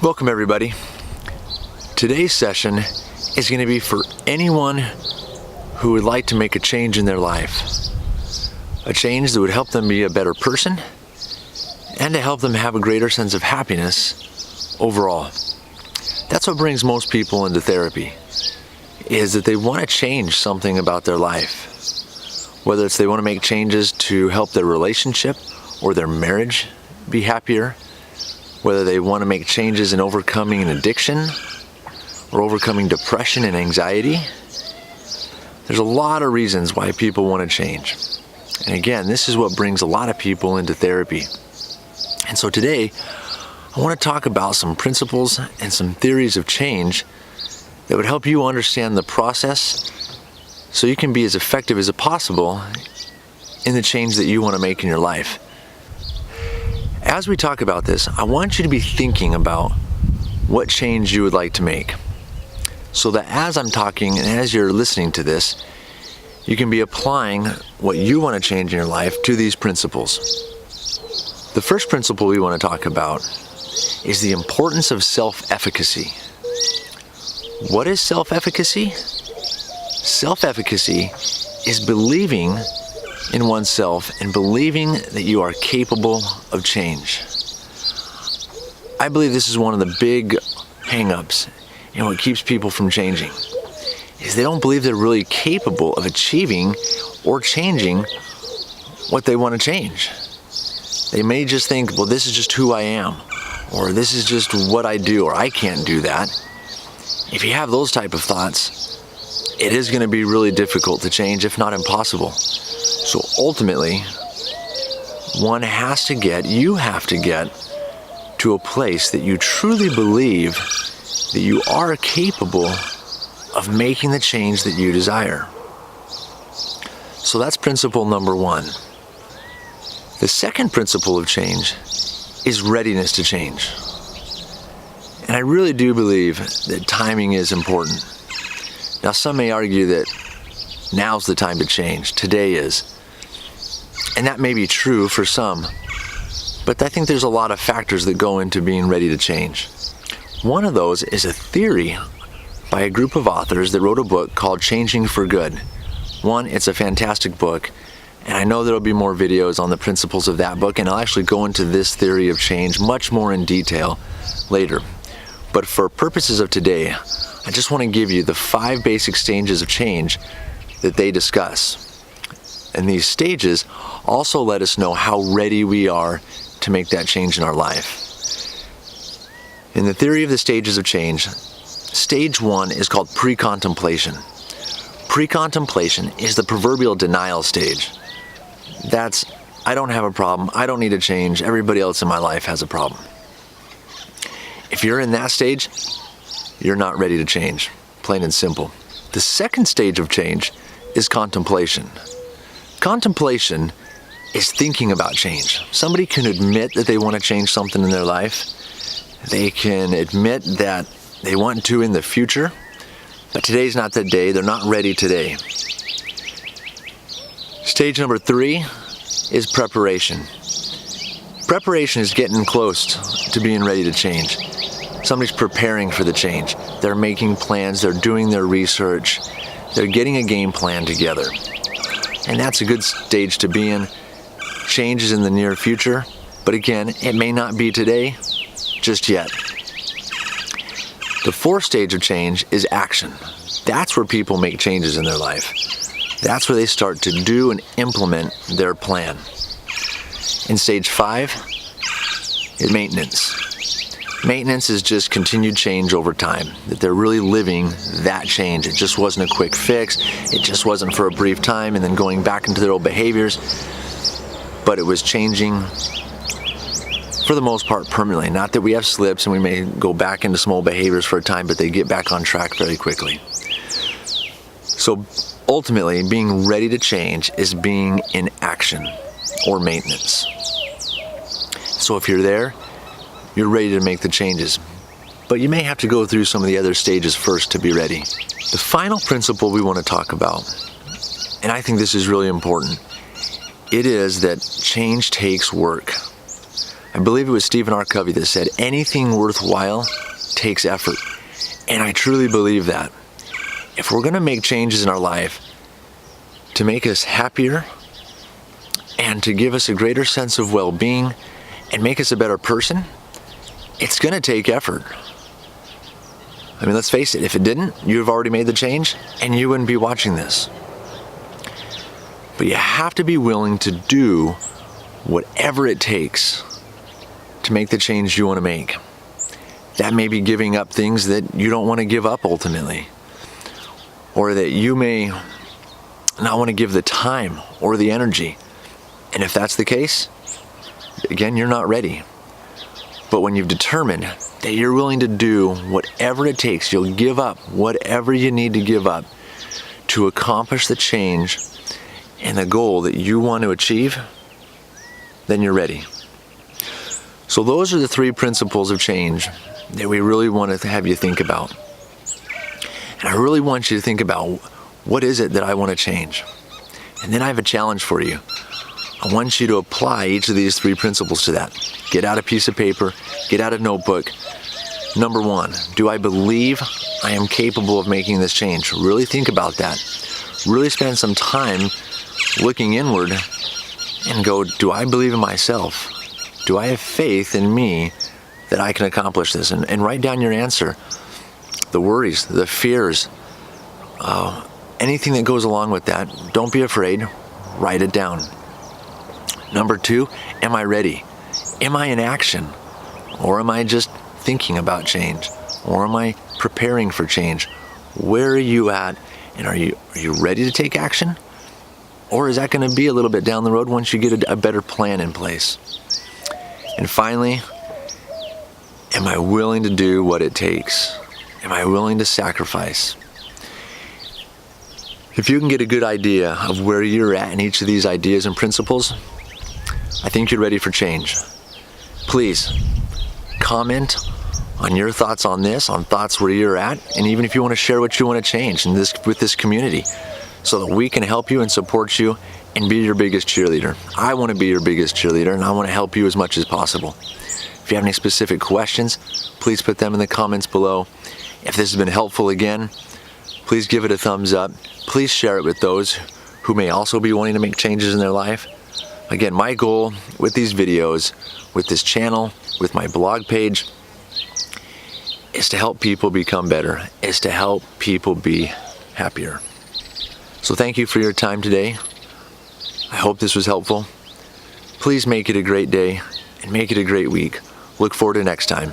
Welcome everybody. Today's session is going to be for anyone who would like to make a change in their life. A change that would help them be a better person and to help them have a greater sense of happiness overall. That's what brings most people into therapy, is that they want to change something about their life. Whether it's they want to make changes to help their relationship or their marriage be happier, whether they want to make changes in overcoming an addiction or overcoming depression and anxiety. There's a lot of reasons why people want to change. And again, this is what brings a lot of people into therapy. And so today, I want to talk about some principles and some theories of change that would help you understand the process so you can be as effective as possible in the change that you want to make in your life. As we talk about this, I want you to be thinking about what change you would like to make, so that as I'm talking and as you're listening to this, you can be applying what you want to change in your life to these principles. The first principle we want to talk about is the importance of self-efficacy. What is self-efficacy? Self-efficacy is believing in oneself and believing that you are capable of change. I believe this is one of the big hang-ups and what keeps people from changing, is they don't believe they're really capable of achieving or changing what they want to change. They may just think, well, this is just who I am, or this is just what I do, or I can't do that. If you have those type of thoughts, it is going to be really difficult to change, if not impossible. So ultimately, you have to get to a place that you truly believe that you are capable of making the change that you desire. So that's principle number one. The second principle of change is readiness to change. And I really do believe that timing is important. Now, some may argue that now's the time to change, today is. And that may be true for some, but I think there's a lot of factors that go into being ready to change. One of those is a theory by a group of authors that wrote a book called Changing for Good. One, it's a fantastic book, and I know there'll be more videos on the principles of that book, and I'll actually go into this theory of change much more in detail later. But for purposes of today, I just want to give you the 5 basic stages of change that they discuss. And these stages also let us know how ready we are to make that change in our life. In the theory of the stages of change, stage 1 is called pre-contemplation. Pre-contemplation is the proverbial denial stage. That's, I don't have a problem, I don't need to change, everybody else in my life has a problem. If you're in that stage, you're not ready to change, plain and simple. The second stage of change is contemplation. Contemplation is thinking about change. Somebody can admit that they want to change something in their life. They can admit that they want to in the future, but today's not that day. They're not ready today. Stage number 3 is preparation. Preparation is getting close to being ready to change. Somebody's preparing for the change. They're making plans, they're doing their research, they're getting a game plan together. And that's a good stage to be in. Change is in the near future, but again, it may not be today, just yet. The 4th stage of change is action. That's where people make changes in their life. That's where they start to do and implement their plan. In stage 5 is maintenance. Maintenance is just continued change over time, that they're really living that change. It just wasn't a quick fix, it just wasn't for a brief time and then going back into their old behaviors, but it was changing for the most part permanently. Not that we have slips and we may go back into some old behaviors for a time, but they get back on track very quickly. So ultimately, being ready to change is being in action or maintenance. So if you're there, you're ready to make the changes. But you may have to go through some of the other stages first to be ready. The final principle we want to talk about, and I think this is really important, it is that change takes work. I believe it was Stephen R. Covey that said, anything worthwhile takes effort. And I truly believe that. If we're going to make changes in our life to make us happier and to give us a greater sense of well-being and make us a better person, it's going to take effort. I mean, let's face it, if it didn't, you've already made the change and you wouldn't be watching this. But you have to be willing to do whatever it takes to make the change you want to make. That may be giving up things that you don't want to give up ultimately, or that you may not want to give the time or the energy. And if that's the case, again, you're not ready. But when you've determined that you're willing to do whatever it takes, you'll give up whatever you need to give up to accomplish the change and the goal that you want to achieve, then you're ready. So those are the 3 principles of change that we really want to have you think about. And I really want you to think about, what is it that I want to change? And then I have a challenge for you. I want you to apply each of these 3 principles to that. Get out a piece of paper, get out a notebook. Number 1, do I believe I am capable of making this change? Really think about that. Really spend some time looking inward and go, do I believe in myself? Do I have faith in me that I can accomplish this? And write down your answer. The worries, the fears, anything that goes along with that, don't be afraid. Write it down. Number 2, am I ready? Am I in action? Or am I just thinking about change? Or am I preparing for change? Where are you at? And are you ready to take action? Or is that going to be a little bit down the road once you get a better plan in place? And finally, am I willing to do what it takes? Am I willing to sacrifice? If you can get a good idea of where you're at in each of these ideas and principles, I think you're ready for change. Please comment on your thoughts on this, on thoughts where you're at, and even if you want to share what you want to change with this community, so that we can help you and support you and be your biggest cheerleader. I want to be your biggest cheerleader, and I want to help you as much as possible. If you have any specific questions, please put them in the comments below. If this has been helpful again, please give it a thumbs up. Please share it with those who may also be wanting to make changes in their life. Again, my goal with these videos, with this channel, with my blog page, is to help people become better, is to help people be happier. So thank you for your time today. I hope this was helpful. Please make it a great day and make it a great week. Look forward to next time.